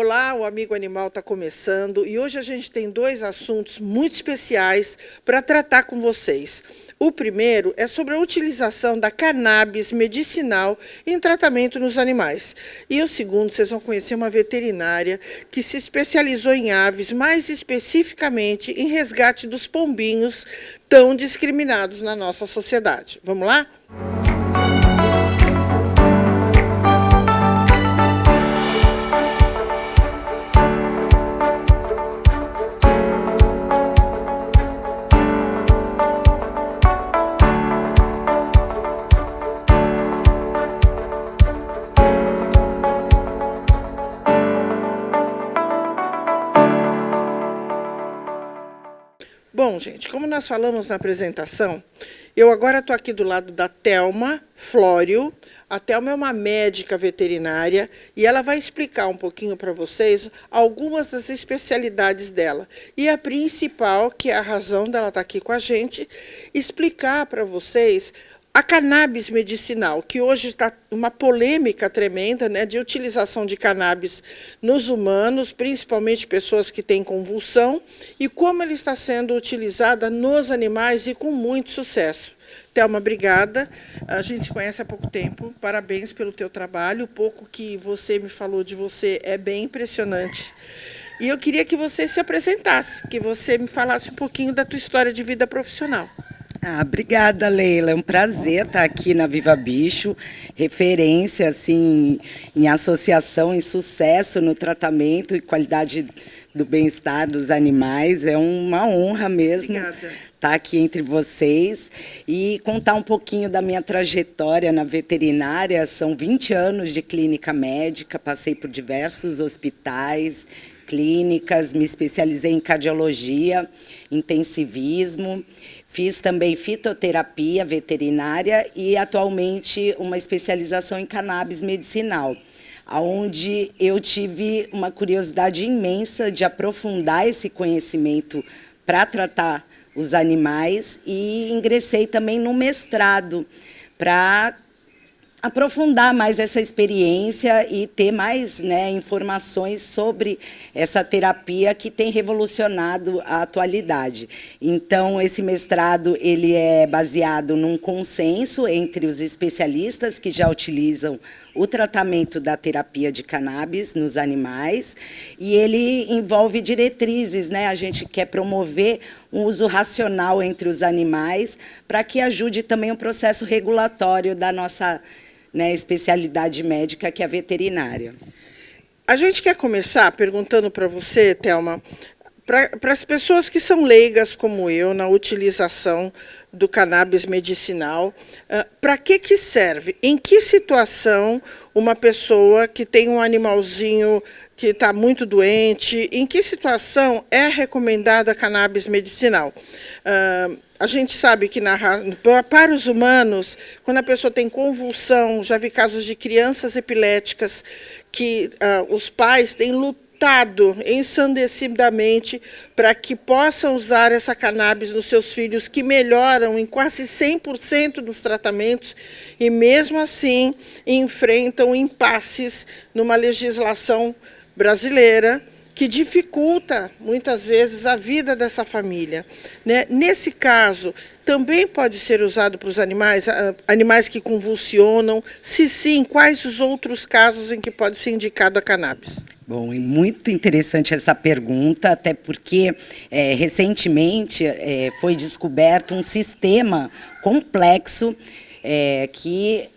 Olá, o Amigo Animal está começando e hoje a gente tem dois assuntos muito especiais para tratar com vocês. O primeiro é sobre a utilização da cannabis medicinal em tratamento nos animais. E o segundo, vocês vão conhecer uma veterinária que se especializou em aves, mais especificamente em resgate dos pombinhos tão discriminados na nossa sociedade. Vamos lá? Bom, gente, como nós falamos na apresentação, eu agora estou aqui do lado da Thelma Flório. A Thelma é uma médica veterinária e ela vai explicar um pouquinho para vocês algumas das especialidades dela. E a principal, que é a razão dela estar aqui com a gente, explicar para vocês a cannabis medicinal, que hoje está uma polêmica tremenda, né, de utilização de cannabis nos humanos, principalmente pessoas que têm convulsão, e como ela está sendo utilizada nos animais e com muito sucesso. Thelma, obrigada. A gente se conhece há pouco tempo. Parabéns pelo teu trabalho. O pouco que você me falou de você é bem impressionante. E eu queria que você se apresentasse, que você me falasse um pouquinho da tua história de vida profissional. Obrigada, Leila. É um prazer estar aqui na Viva Bicho, referência assim, em associação, em sucesso no tratamento e qualidade do bem-estar dos animais. É uma honra mesmo estar aqui entre vocês e contar um pouquinho da minha trajetória na veterinária. São 20 anos de clínica médica, passei por diversos hospitais, clínicas, me especializei em cardiologia, intensivismo. Fiz também fitoterapia veterinária e, atualmente, uma especialização em cannabis medicinal, onde eu tive uma curiosidade imensa de aprofundar esse conhecimento para tratar os animais e ingressei também no mestrado para aprofundar mais essa experiência e ter mais, né, informações sobre essa terapia que tem revolucionado a atualidade. Então, esse mestrado ele é baseado num consenso entre os especialistas que já utilizam o tratamento da terapia de cannabis nos animais, e ele envolve diretrizes, né? A gente quer promover um uso racional entre os animais para que ajude também o processo regulatório da nossa, né, especialidade médica, que é a veterinária. A gente quer começar perguntando para você, Thelma, para as pessoas que são leigas como eu na utilização do cannabis medicinal, para que serve? Em que situação uma pessoa que tem um animalzinho que está muito doente, em que situação é recomendada a cannabis medicinal? A gente sabe que para os humanos, quando a pessoa tem convulsão, já vi casos de crianças epiléticas que os pais têm lutado ensandecidamente para que possam usar essa cannabis nos seus filhos, que melhoram em quase 100% dos tratamentos, e mesmo assim enfrentam impasses numa legislação brasileira que dificulta, muitas vezes, a vida dessa família, né? Nesse caso, também pode ser usado para os animais, animais que convulsionam? Se sim, quais os outros casos em que pode ser indicado a cannabis? Bom, é muito interessante essa pergunta, até porque recentemente foi descoberto um sistema complexo que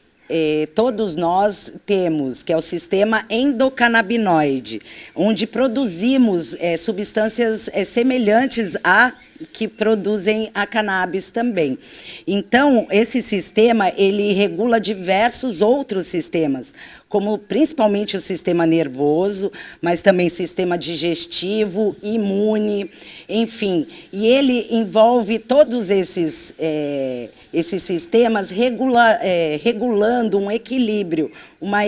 todos nós temos, que é o sistema endocannabinoide, onde produzimos substâncias semelhantes a que produzem a cannabis também. Então, esse sistema, ele regula diversos outros sistemas, como principalmente o sistema nervoso, mas também sistema digestivo, imune, enfim. E ele envolve todos esses sistemas regulando um equilíbrio, uma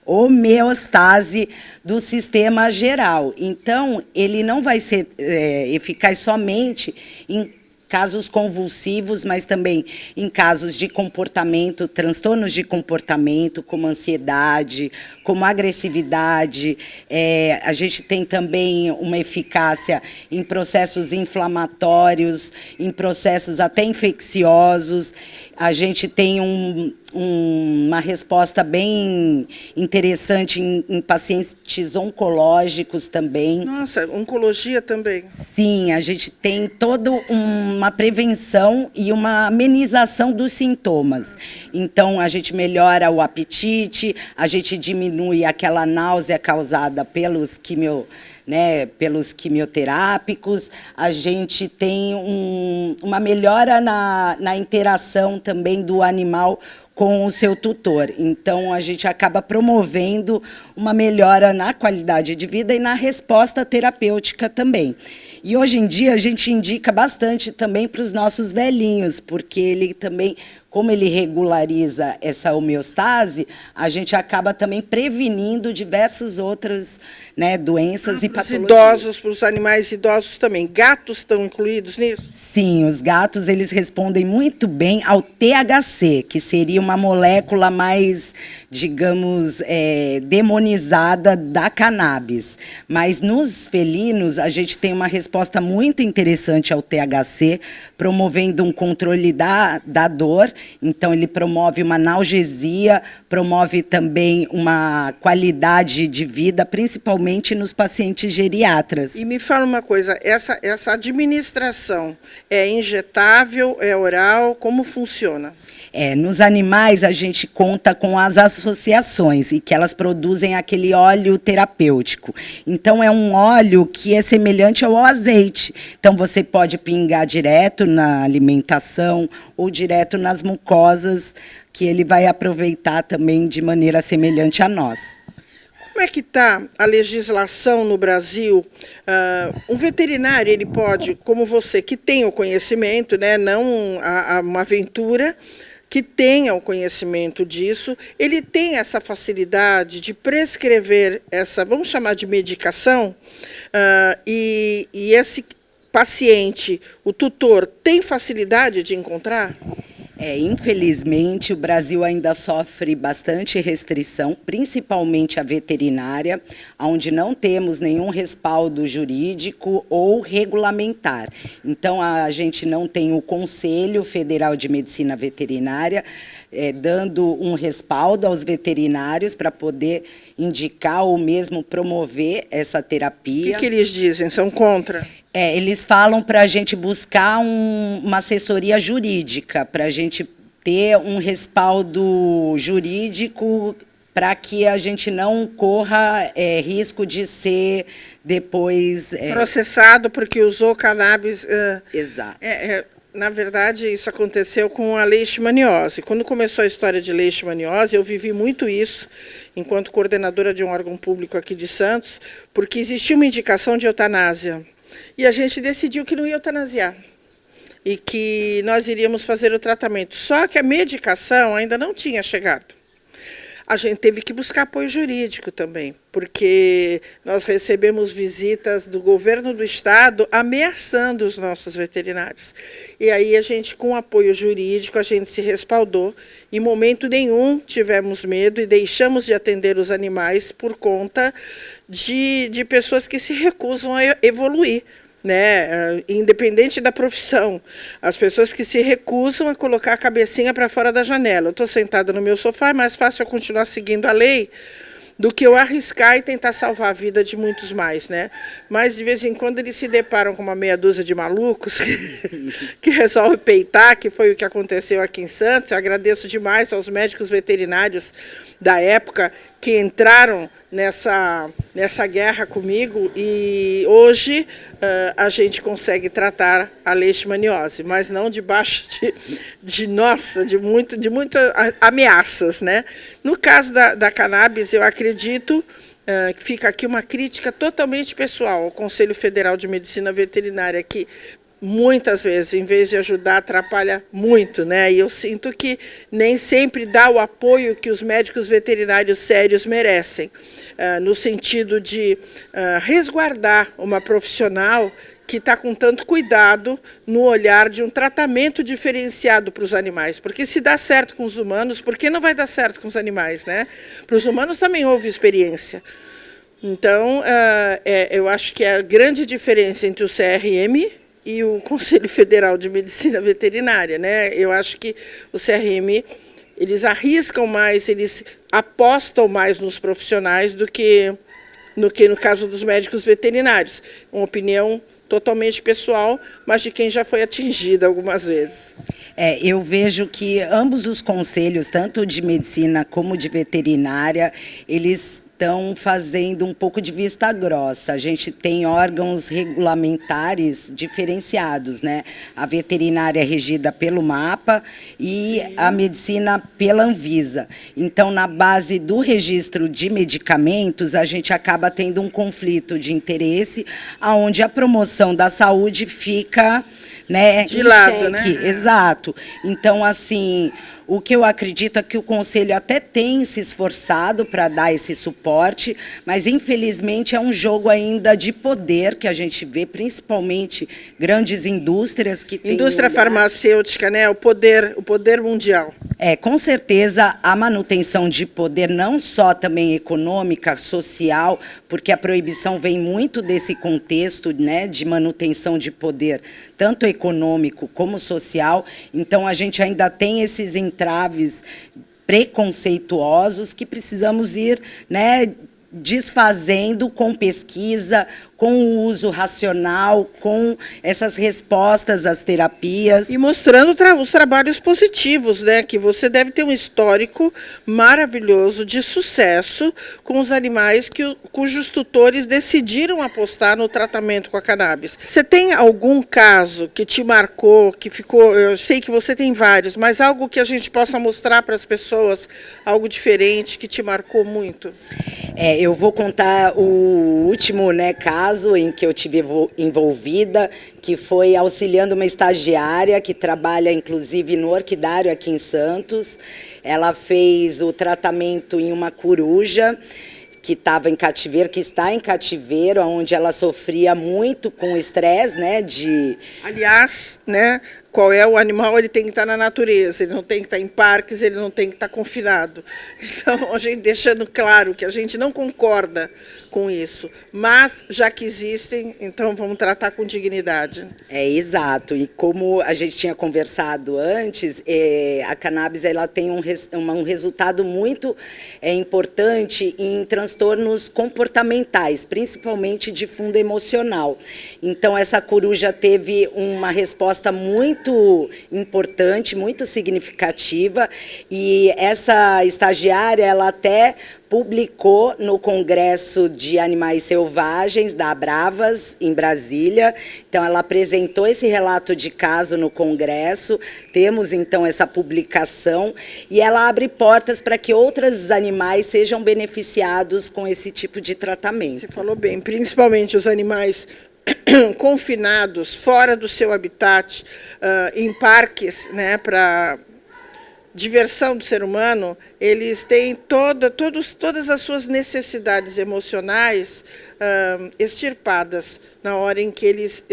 homeostase do sistema geral. Então, ele não vai ser eficaz somente em casos convulsivos, mas também em casos de comportamento, transtornos de comportamento, como ansiedade, como agressividade. A gente tem também uma eficácia em processos inflamatórios, em processos até infecciosos. A gente tem uma resposta bem interessante em pacientes oncológicos também. Nossa, oncologia também. Sim, a gente tem toda uma prevenção e uma amenização dos sintomas. Então, a gente melhora o apetite, a gente diminui aquela náusea causada pelos quimioterápicos, a gente tem uma melhora na interação também do animal com o seu tutor. Então, a gente acaba promovendo uma melhora na qualidade de vida e na resposta terapêutica também. E hoje em dia a gente indica bastante também para os nossos velhinhos, porque ele também, como ele regulariza essa homeostase, a gente acaba também prevenindo diversas outras doenças e patologias. Idosos, para os animais idosos também. Gatos estão incluídos nisso? Sim, os gatos eles respondem muito bem ao THC, que seria uma molécula mais, digamos, demonizada da cannabis. Mas nos felinos a gente tem uma resposta muito interessante ao THC, promovendo um controle da dor. Então, ele promove uma analgesia, promove também uma qualidade de vida, principalmente nos pacientes geriatras. E me fala uma coisa, essa administração é injetável, é oral, como funciona? Nos animais, a gente conta com as associações e que elas produzem aquele óleo terapêutico. Então, é um óleo que é semelhante ao azeite. Então, você pode pingar direto na alimentação ou direto nas mucosas, que ele vai aproveitar também de maneira semelhante a nós. Como é que está a legislação no Brasil? Um veterinário, ele pode, como você, que tem o conhecimento, não uma aventura, que tenha o conhecimento disso, ele tem essa facilidade de prescrever essa, vamos chamar de medicação, e esse paciente, o tutor, tem facilidade de encontrar? Infelizmente, o Brasil ainda sofre bastante restrição, principalmente a veterinária, onde não temos nenhum respaldo jurídico ou regulamentar. Então, a gente não tem o Conselho Federal de Medicina Veterinária dando um respaldo aos veterinários para poder indicar ou mesmo promover essa terapia. O que eles dizem? São contra? Eles falam para a gente buscar uma assessoria jurídica, para a gente ter um respaldo jurídico para que a gente não corra risco de ser depois... processado porque usou cannabis. Exato. Na verdade, isso aconteceu com a leishmaniose. Quando começou a história de leishmaniose, eu vivi muito isso, enquanto coordenadora de um órgão público aqui de Santos, porque existia uma indicação de eutanásia. E a gente decidiu que não ia eutanasiar e que nós iríamos fazer o tratamento. Só que a medicação ainda não tinha chegado. A gente teve que buscar apoio jurídico também, porque nós recebemos visitas do governo do estado ameaçando os nossos veterinários. E aí a gente, com apoio jurídico, a gente se respaldou. Em momento nenhum tivemos medo e deixamos de atender os animais por conta de pessoas que se recusam a evoluir. Independente da profissão, as pessoas que se recusam a colocar a cabecinha para fora da janela. Eu estou sentada no meu sofá, é mais fácil eu continuar seguindo a lei do que eu arriscar e tentar salvar a vida de muitos mais, Mas, de vez em quando, eles se deparam com uma meia dúzia de malucos que resolve peitar, que foi o que aconteceu aqui em Santos. Eu agradeço demais aos médicos veterinários da época que entraram nessa guerra comigo, e hoje a gente consegue tratar a leishmaniose, mas não debaixo de muitas ameaças, No caso da cannabis, eu acredito que fica aqui uma crítica totalmente pessoal ao Conselho Federal de Medicina Veterinária, que muitas vezes, em vez de ajudar, atrapalha muito, E eu sinto que nem sempre dá o apoio que os médicos veterinários sérios merecem, no sentido de resguardar uma profissional que está com tanto cuidado no olhar de um tratamento diferenciado para os animais. Porque se dá certo com os humanos, por que não vai dar certo com os animais, né? Para os humanos também houve experiência. Então, eu acho que a grande diferença entre o CRM e o Conselho Federal de Medicina Veterinária, né? Eu acho que o CRM, eles arriscam mais, eles apostam mais nos profissionais do que no caso dos médicos veterinários. Uma opinião totalmente pessoal, mas de quem já foi atingida algumas vezes. Eu vejo que ambos os conselhos, tanto de medicina como de veterinária, eles estão fazendo um pouco de vista grossa. A gente tem órgãos regulamentares diferenciados, né? A veterinária é regida pelo MAPA e a medicina pela Anvisa. Então, na base do registro de medicamentos, a gente acaba tendo um conflito de interesse, onde a promoção da saúde fica, né, de lado, né? Exato. Então, assim, o que eu acredito é que o Conselho até tem se esforçado para dar esse suporte, mas, infelizmente, é um jogo ainda de poder que a gente vê, principalmente grandes indústrias que têm... Indústria farmacêutica, né? O poder mundial. Com certeza, a manutenção de poder, não só também econômica, social, porque a proibição vem muito desse contexto, né, de manutenção de poder, tanto econômico como social. Então, a gente ainda tem esses entraves preconceituosos que precisamos ir, né, desfazendo com pesquisa, com o uso racional, com essas respostas às terapias. E mostrando os trabalhos positivos, né? Que você deve ter um histórico maravilhoso de sucesso com os animais cujos tutores decidiram apostar no tratamento com a cannabis. Você tem algum caso que te marcou, que ficou... Eu sei que você tem vários, mas algo que a gente possa mostrar para as pessoas, algo diferente que te marcou muito? Eu vou contar o último, né, caso em que eu tive envolvida, que foi auxiliando uma estagiária que trabalha, inclusive, no Orquidário aqui em Santos. Ela fez o tratamento em uma coruja que estava em cativeiro, que está em cativeiro, onde ela sofria muito com estresse, né, Aliás, né, qual é o animal, ele tem que estar na natureza, ele não tem que estar em parques, ele não tem que estar confinado. Então, a gente deixando claro que a gente não concorda com isso, mas já que existem, então vamos tratar com dignidade. Exato, e como a gente tinha conversado antes, a cannabis ela tem um resultado muito importante em transtornos comportamentais, principalmente de fundo emocional. Então, essa coruja teve uma resposta muito importante, muito significativa, e essa estagiária, ela até publicou no Congresso de Animais Selvagens da Abravas, em Brasília. Então, ela apresentou esse relato de caso no Congresso, temos, então, essa publicação, e ela abre portas para que outros animais sejam beneficiados com esse tipo de tratamento. Você falou bem, principalmente os animais confinados, fora do seu habitat, em parques, né, para diversão do ser humano, eles têm todas as suas necessidades emocionais extirpadas na hora em que eles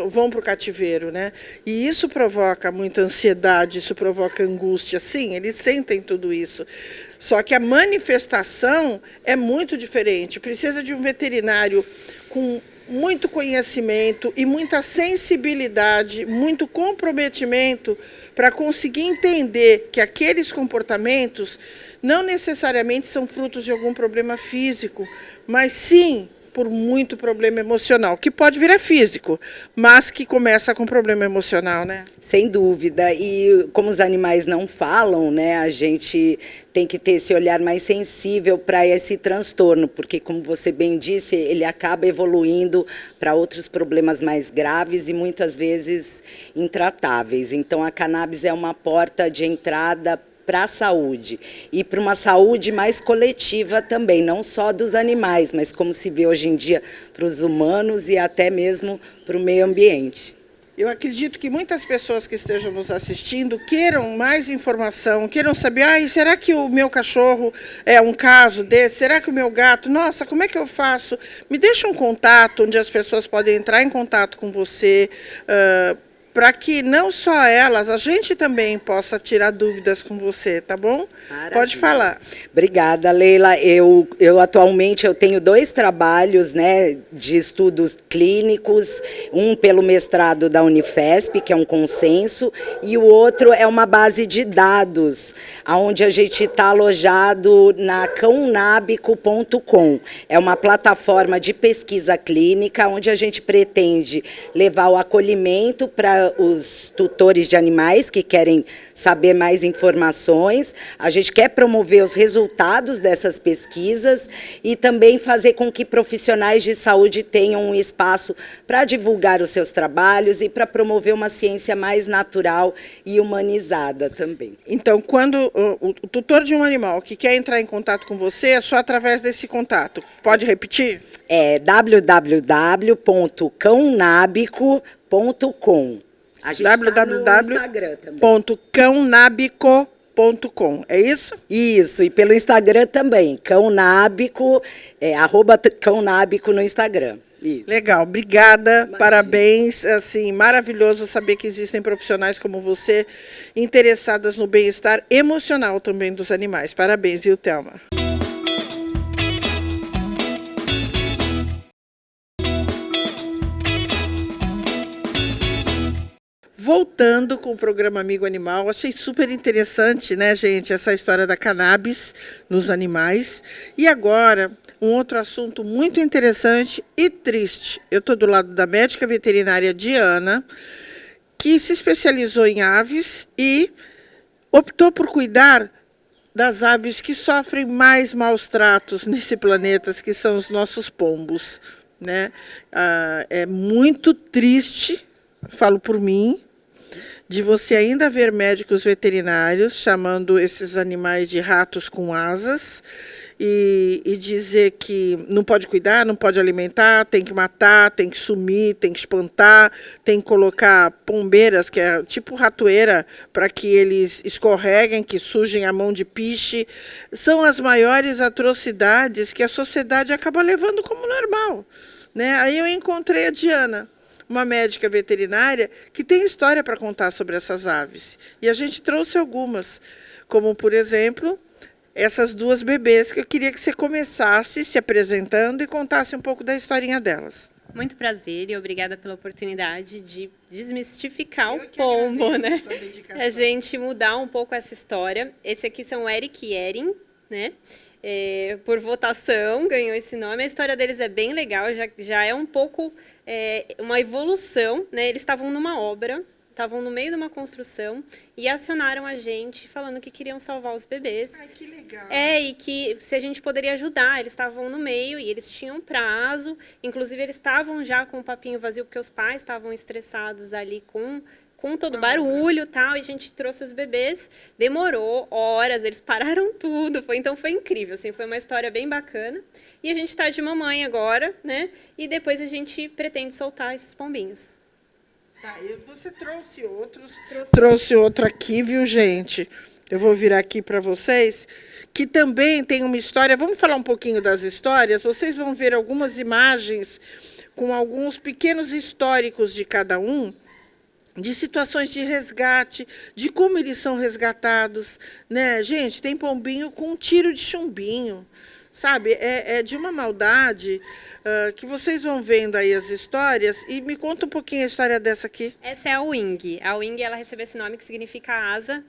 vão para o cativeiro, né? E isso provoca muita ansiedade, isso provoca angústia. Sim, eles sentem tudo isso. Só que a manifestação é muito diferente. Precisa de um veterinário com muito conhecimento e muita sensibilidade, muito comprometimento para conseguir entender que aqueles comportamentos não necessariamente são frutos de algum problema físico, mas sim por muito problema emocional, que pode virar físico, mas que começa com problema emocional, né? Sem dúvida. E como os animais não falam, né, a gente tem que ter esse olhar mais sensível para esse transtorno, porque, como você bem disse, ele acaba evoluindo para outros problemas mais graves e muitas vezes intratáveis. Então, a cannabis é uma porta de entrada para a saúde e para uma saúde mais coletiva também, não só dos animais, mas como se vê hoje em dia para os humanos e até mesmo para o meio ambiente. Eu acredito que muitas pessoas que estejam nos assistindo queiram mais informação, queiram saber, será que o meu cachorro é um caso desse? Será que o meu gato? Nossa, como é que eu faço? Me deixa um contato onde as pessoas podem entrar em contato com você, para que não só elas, a gente também possa tirar dúvidas com você, tá bom? Maravilha. Pode falar. Obrigada, Leila. Eu atualmente eu tenho 2 trabalhos, né, de estudos clínicos, um pelo mestrado da Unifesp, que é um consenso, e o outro é uma base de dados, onde a gente está alojado na cãonábico.com. É uma plataforma de pesquisa clínica, onde a gente pretende levar o acolhimento para os tutores de animais que querem saber mais informações. A gente quer promover os resultados dessas pesquisas e também fazer com que profissionais de saúde tenham um espaço para divulgar os seus trabalhos e para promover uma ciência mais natural e humanizada também. Então, quando o tutor de um animal que quer entrar em contato com você, é só através desse contato. Pode repetir? É www.cãonábico.com. A gente www.cãonábico.com, é isso? Isso, e pelo Instagram também, cãonábico, @cãonábico no Instagram. Isso. Legal, obrigada, imagina. Parabéns, assim, maravilhoso saber que existem profissionais como você, interessadas no bem-estar emocional também dos animais. Parabéns, viu, Thelma? Voltando com o programa Amigo Animal, achei super interessante, né, gente, essa história da cannabis nos animais. E agora, um outro assunto muito interessante e triste. Eu estou do lado da médica veterinária Diana, que se especializou em aves e optou por cuidar das aves que sofrem mais maus tratos nesse planeta, que são os nossos pombos, né? É muito triste, falo por mim, de você ainda ver médicos veterinários chamando esses animais de ratos com asas e dizer que não pode cuidar, não pode alimentar, tem que matar, tem que sumir, tem que espantar, tem que colocar pombeiras, que é tipo ratoeira, para que eles escorreguem, que sujem a mão de piche. São as maiores atrocidades que a sociedade acaba levando como normal, né? Aí eu encontrei a Diana, uma médica veterinária que tem história para contar sobre essas aves. E a gente trouxe algumas, como, por exemplo, essas 2 bebês, que eu queria que você começasse se apresentando e contasse um pouco da historinha delas. Muito prazer e obrigada pela oportunidade de desmistificar o pombo, né? A gente mudar um pouco essa história. Esse aqui são Eric e Erin, né? Por votação ganhou esse nome. A história deles é bem legal, já é um pouco uma evolução, né? Eles estavam numa obra, estavam no meio de uma construção e acionaram a gente falando que queriam salvar os bebês. Ai, que legal. E que se a gente poderia ajudar. Eles estavam no meio e eles tinham prazo, inclusive eles estavam já com o papinho vazio porque os pais estavam estressados ali com todo o barulho e tal, e a gente trouxe os bebês, demorou horas, eles pararam tudo, então foi incrível, assim, foi uma história bem bacana. E a gente está de mamãe agora, né? E depois a gente pretende soltar esses pombinhos. Tá, você trouxe outros, trouxe outro aqui, viu, gente? Eu vou virar aqui para vocês, que também tem uma história. Vamos falar um pouquinho das histórias? Vocês vão ver algumas imagens com alguns pequenos históricos de cada um, de situações de resgate, de como eles são resgatados, né? Gente, tem pombinho com um tiro de chumbinho, sabe? É de uma maldade que vocês vão vendo aí as histórias. E me conta um pouquinho a história dessa aqui. Essa é a Wing. A Wing, ela recebeu esse nome que significa asa,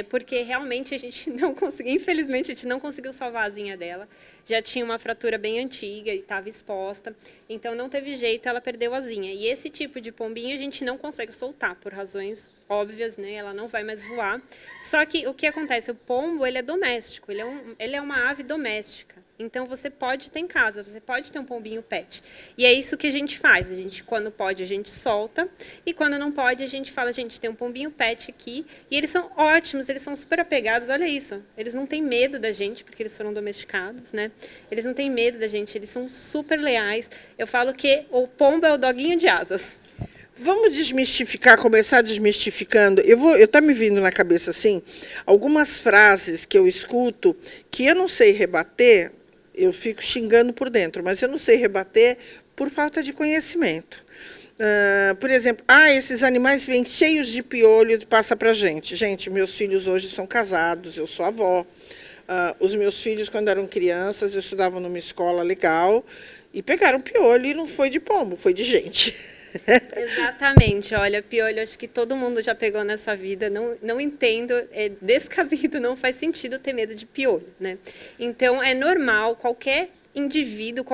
porque realmente a gente não conseguiu, infelizmente, a gente não conseguiu salvar a asinha dela. Já tinha uma fratura bem antiga e estava exposta, então não teve jeito, ela perdeu a asinha. E esse tipo de pombinho a gente não consegue soltar, por razões óbvias, né? Ela não vai mais voar. Só que o que acontece? O pombo, ele é doméstico, ele é uma ave doméstica. Então, você pode ter em casa, você pode ter um pombinho pet. E é isso que a gente faz. A gente, quando pode, a gente solta. E quando não pode, a gente fala, gente, tem um pombinho pet aqui. E eles são ótimos, eles são super apegados. Olha isso. Eles não têm medo da gente, porque eles foram domesticados, né? Eles não têm medo da gente, eles são super leais. Eu falo que o pombo é o doguinho de asas. Vamos desmistificar, começar desmistificando. Eu tá me vindo na cabeça assim, algumas frases que eu escuto que eu não sei rebater, eu fico xingando por dentro, mas eu não sei rebater por falta de conhecimento. Por exemplo, esses animais vêm cheios de piolho e passa para a gente. Gente, meus filhos hoje são casados, eu sou avó. Os meus filhos, quando eram crianças, eu estudava numa escola legal e pegaram piolho e não foi de pombo, foi de gente. Exatamente, olha, piolho, acho que todo mundo já pegou nessa vida, não entendo, é descabido, não faz sentido ter medo de piolho, né? Então, é normal, qualquer indivíduo,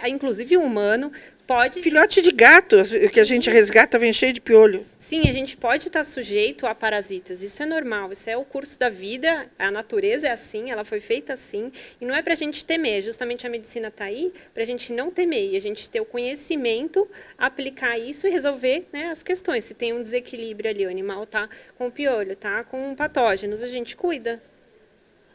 inclusive humano, pode... Filhote de gato, que a gente resgata, vem cheio de piolho. Sim, a gente pode estar sujeito a parasitas, isso é normal, isso é o curso da vida, a natureza é assim, ela foi feita assim, e não é para a gente temer, justamente a medicina está aí para a gente não temer, e a gente ter o conhecimento, aplicar isso e resolver, né, as questões. Se tem um desequilíbrio ali, o animal está com piolho, está com patógenos, a gente cuida.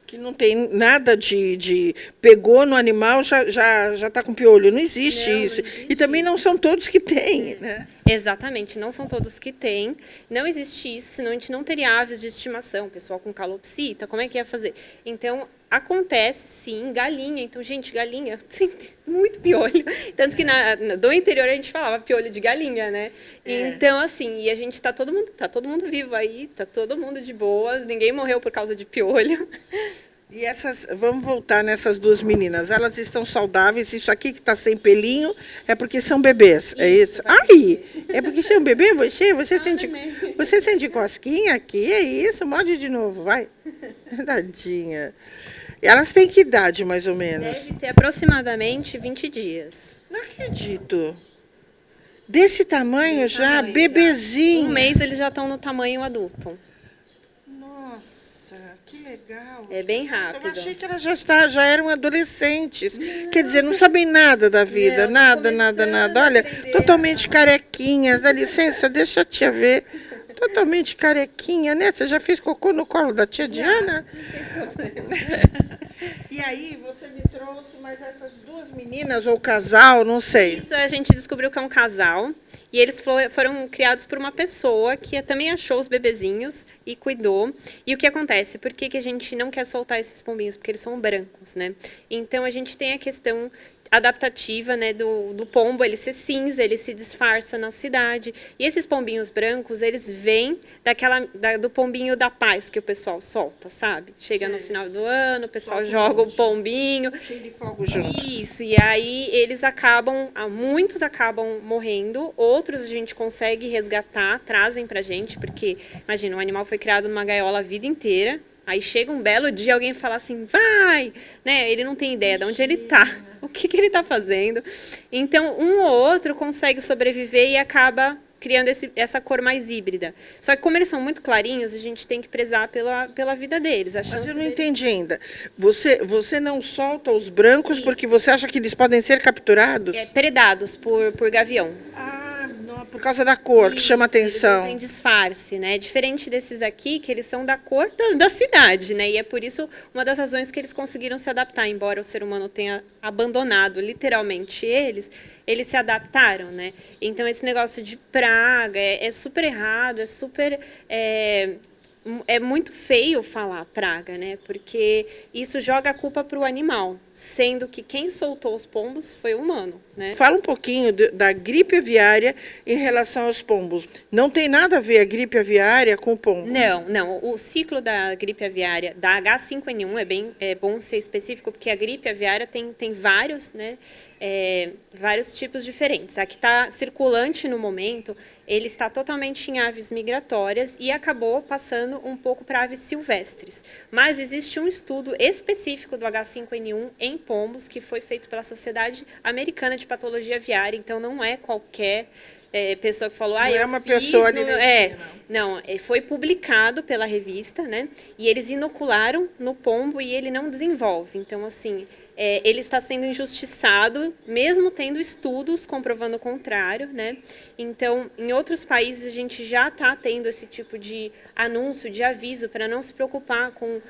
Que não tem nada de pegou no animal, já está com piolho. Não existe isso. Não existe. E também não são todos que têm. Né? Exatamente, não são todos que têm. Não existe isso, senão a gente não teria aves de estimação. Pessoal com calopsita, como é que ia fazer? Então, acontece, sim, galinha. Então, gente, galinha tem muito piolho. Tanto que do interior a gente falava piolho de galinha, né? Então, assim, e a gente tá todo mundo vivo aí, tá todo mundo de boas, ninguém morreu por causa de piolho. E vamos voltar nessas duas meninas. Elas estão saudáveis. Isso aqui que está sem pelinho é porque são bebês. É isso? Ai, é porque você é um bebê? Você sente cosquinha aqui? É isso? Morde de novo, vai. Tadinha. Elas têm que idade, mais ou menos? Deve ter aproximadamente 20 dias. Não acredito. Desse tamanho já, bebezinho. Um mês eles já estão no tamanho adulto. Nossa, que legal. É bem rápido. Eu achei que elas já eram adolescentes. Quer dizer, não sabem nada da vida, nada. Olha, totalmente carequinhas. Dá licença, deixa a tia ver. Totalmente carequinha, né? Você já fez cocô no colo da tia Diana? E aí, você me trouxe mais essas duas meninas, ou casal, não sei. Isso, a gente descobriu que é um casal. E eles foram criados por uma pessoa que também achou os bebezinhos e cuidou. E o que acontece? Por que a gente não quer soltar esses pombinhos? Porque eles são brancos, né? Então, a gente tem a questão adaptativa, né, do pombo, ele ser cinza, ele se disfarça na cidade. E esses pombinhos brancos, eles vêm do pombinho da paz que o pessoal solta, sabe? Chega no final do ano, o pessoal joga o pombinho. Cheio de fogo junto. Isso, e aí muitos acabam morrendo, outros a gente consegue resgatar, trazem pra gente, porque, imagina, um animal foi criado numa gaiola a vida inteira, aí chega um belo dia, alguém fala assim, vai, né? Ele não tem ideia de onde ele está, o que ele está fazendo. Então, um ou outro consegue sobreviver e acaba criando essa cor mais híbrida. Só que como eles são muito clarinhos, a gente tem que prezar pela vida deles. Mas eu não entendi ainda. Você não solta os brancos porque você acha que eles podem ser capturados? Predados por gavião. Não, por causa da cor, que chama atenção. Tem disfarce, né? Diferente desses aqui, que eles são da cor da cidade, né? E é por isso uma das razões que eles conseguiram se adaptar, embora o ser humano tenha abandonado literalmente eles se adaptaram, né? Então esse negócio de praga é super errado, é muito feio falar praga, né? Porque isso joga a culpa para o animal, sendo que quem soltou os pombos foi o humano, né? Fala um pouquinho da gripe aviária em relação aos pombos. Não tem nada a ver a gripe aviária com o pombo? Não. O ciclo da gripe aviária, da H5N1, é bom ser específico, porque a gripe aviária tem vários, né? Vários tipos diferentes. A que está circulante no momento, ele está totalmente em aves migratórias e acabou passando um pouco para aves silvestres. Mas existe um estudo específico do H5N1 em pombos que foi feito pela Sociedade Americana de Patologia Aviária, então não é qualquer pessoa que falou... Não é uma pessoa ali Não, foi publicado pela revista, né? E eles inocularam no pombo e ele não desenvolve. Então, assim, ele está sendo injustiçado, mesmo tendo estudos comprovando o contrário, né? Então, em outros países, a gente já está tendo esse tipo de anúncio, de aviso, para não se preocupar com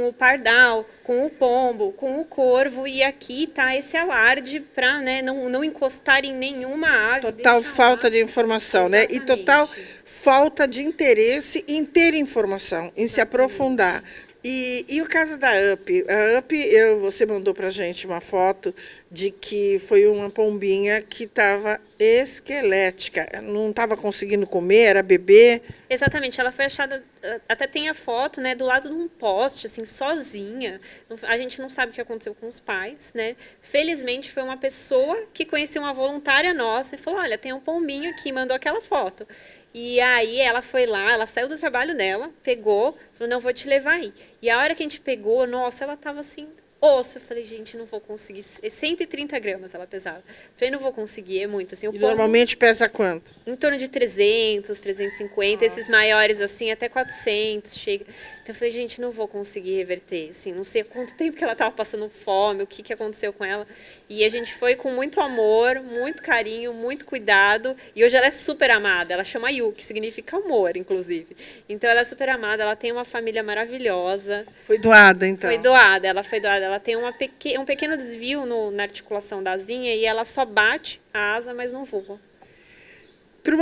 o pardal, com o pombo, com o corvo, e aqui está esse alarde para, né, não encostar em nenhuma ave. Total falta de informação, Exatamente. né? E total falta de interesse em ter informação, em se aprofundar. E o caso da UP? A UP, você mandou para a gente uma foto de que foi uma pombinha que estava esquelética, não estava conseguindo comer, era bebê. Exatamente, ela foi achada, até tem a foto, né, do lado de um poste, assim, sozinha. A gente não sabe o que aconteceu com os pais, né? Felizmente foi uma pessoa que conhecia uma voluntária nossa e falou, olha, tem um pombinho aqui, mandou aquela foto. E aí ela foi lá, ela saiu do trabalho dela, pegou, falou, não, vou te levar aí. E a hora que a gente pegou, nossa, ela estava assim, osso. Eu falei, gente, não vou conseguir. 130 gramas ela pesava. Falei, não vou conseguir, é muito. Assim, E normalmente pesa quanto? Em torno de 300, 350, nossa. Esses maiores assim, até 400 chega. Então eu falei, gente, não vou conseguir reverter, assim, não sei quanto tempo que ela estava passando fome, o que aconteceu com ela. E a gente foi com muito amor, muito carinho, muito cuidado, e hoje ela é super amada, ela chama Yu, que significa amor, inclusive. Então ela é super amada, ela tem uma família maravilhosa. Foi doada, então? Foi doada, ela tem um pequeno desvio na articulação da asinha e ela só bate a asa, mas não voa. Para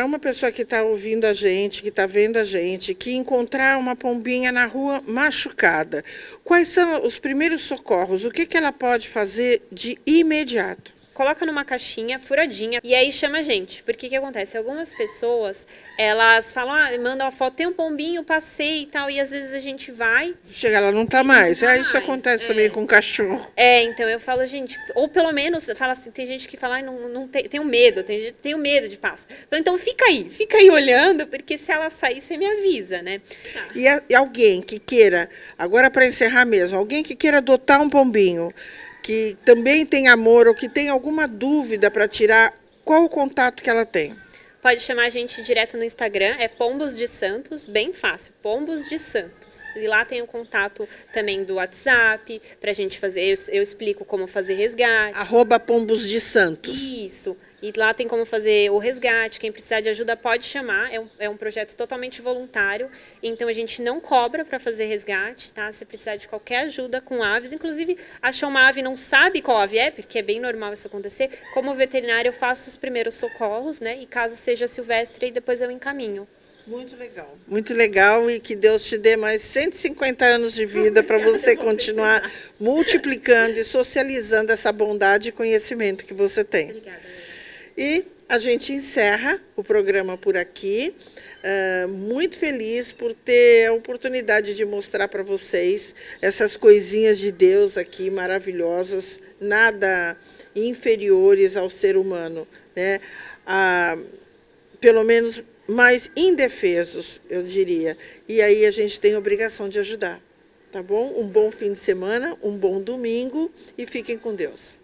uma pessoa que está ouvindo a gente, que está vendo a gente, que encontrar uma pombinha na rua machucada, quais são os primeiros socorros? O que ela pode fazer de imediato? Coloca numa caixinha furadinha e aí chama a gente. Porque o que acontece? Algumas pessoas, elas falam, mandam uma foto, tem um pombinho, passei e tal, e às vezes a gente vai... Chega lá, não está mais. Isso acontece também com cachorro. Então eu falo, gente, ou pelo menos, fala assim, tem gente que fala, não tenho medo, tenho medo de pássaro. Então fica aí olhando, porque se ela sair, você me avisa, né? E alguém que queira, agora para encerrar mesmo, alguém que queira adotar um pombinho, que também tem amor ou que tem alguma dúvida para tirar, qual o contato que ela tem? Pode chamar a gente direto no Instagram, é Pombos de Santos, bem fácil, Pombos de Santos. E lá tem o contato também do WhatsApp, para a gente fazer, eu explico como fazer resgate. @Pombos de Santos. Isso. E lá tem como fazer o resgate, quem precisar de ajuda pode chamar, é um projeto totalmente voluntário, então a gente não cobra para fazer resgate, tá? Se precisar de qualquer ajuda com aves, inclusive achar uma ave e não sabe qual ave é, porque é bem normal isso acontecer, como veterinário eu faço os primeiros socorros, né? E caso seja silvestre, aí depois eu encaminho. Muito legal, e que Deus te dê mais 150 anos de vida para você continuar multiplicando e socializando essa bondade e conhecimento que você tem. Obrigada. E a gente encerra o programa por aqui. Muito feliz por ter a oportunidade de mostrar para vocês essas coisinhas de Deus aqui maravilhosas, nada inferiores ao ser humano, né? Pelo menos mais indefesos, eu diria. E aí a gente tem a obrigação de ajudar, tá bom? Um bom fim de semana, um bom domingo e fiquem com Deus.